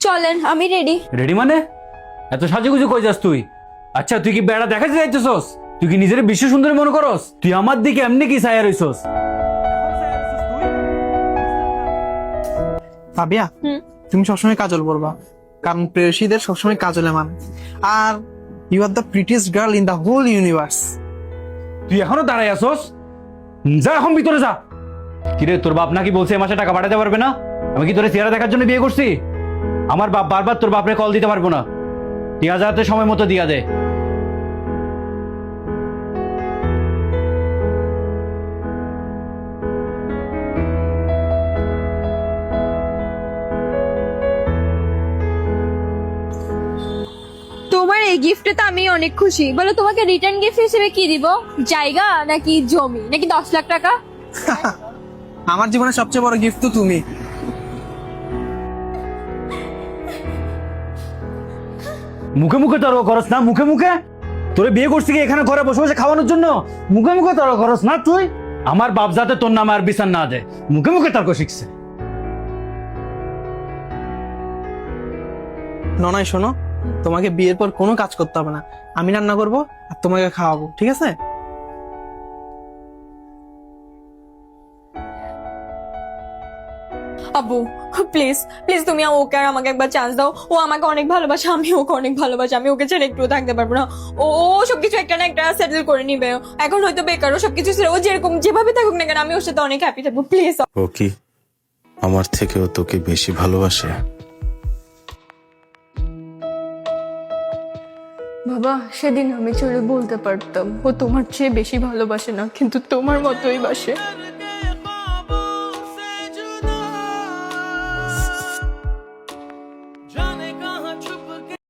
চলেন, আমি ready. Ready মানে এত সাজুগুজু কই যাস তুই? আচ্ছা তুই কি বেড়া দেখাতে যাইতেছস? তুই কি নিজের বিশ্ব সুন্দরী মনে করস? তুই আমার দিকে এমনি কি ছায়া রইছস? ফাবিয়া, তুমি সবসময় কাজল বলবা, কারণ প্রেয়সীদের সবসময় কাজলে মান। আর you are the prettiest girl in the whole universe. তুই এখনো দাঁড়াই আসস? যা এখন ভিতরে যা। কিরে তোর বাপ নাকি বলছে এ মাসে টাকা পাঠাতে পারবে না? আমি কি তোরে চেহারা দেখার জন্য বিয়ে করছি? আমার বাপ বারবার তোর বাপরে কল দিতে পারবো না। 3000 সময় মতো দিয়া দে। তোমার এই গিফটে তো আমি অনেক খুশি। বলো তোমাকে রিটার্ন গিফট হিসেবে কি দিব? জায়গা নাকি জমি নাকি 10 লাখ টাকা? আমার জীবনের সবচেয়ে বড় গিফট তো তুমি। মুখে মুখে তর্ক করস না, মুখে মুখে। তোরে বিয়ে করছি কি এখানে ঘরে বসে বসে খাওয়ানোর জন্য? মুখে মুখে তর্ক করস না তুই। আমার বাপ যাতে তোর নামে আর বিচার না দেয়, মুখে মুখে তর্ক শিখছে। নয় শোনো, তোমাকে বিয়ের পর কোনো কাজ করতে হবে না, আমি রান্না করবো আর তোমাকে খাওয়াবো, ঠিক আছে? আব্বু প্লিজ প্লিজ তুমি ওকে আর আমাকে একবার চান্স দাও। ও আমাকে অনেক ভালোবাসে, আমি ওকে অনেক ভালোবাসি। আমি ওকে ছেড়ে একটু থাকতে পারবো না। ও সবকিছু একটা না একটা সেটেল করে নিবে। এখন হয়তো বেকার, ও সবকিছু ছেড়ে ও যেরকম যেভাবে থাকুক না কেন আমি ওর সাথে অনেক হ্যাপি থাকবো। প্লিজ। ও কি আমার থেকেও তোকে বেশি ভালোবাসে? বাবা, সেদিন আমি চলে বলতে পারতাম ও তোমার চেয়ে বেশি ভালোবাসে না, কিন্তু তোমার মতোই বাসে।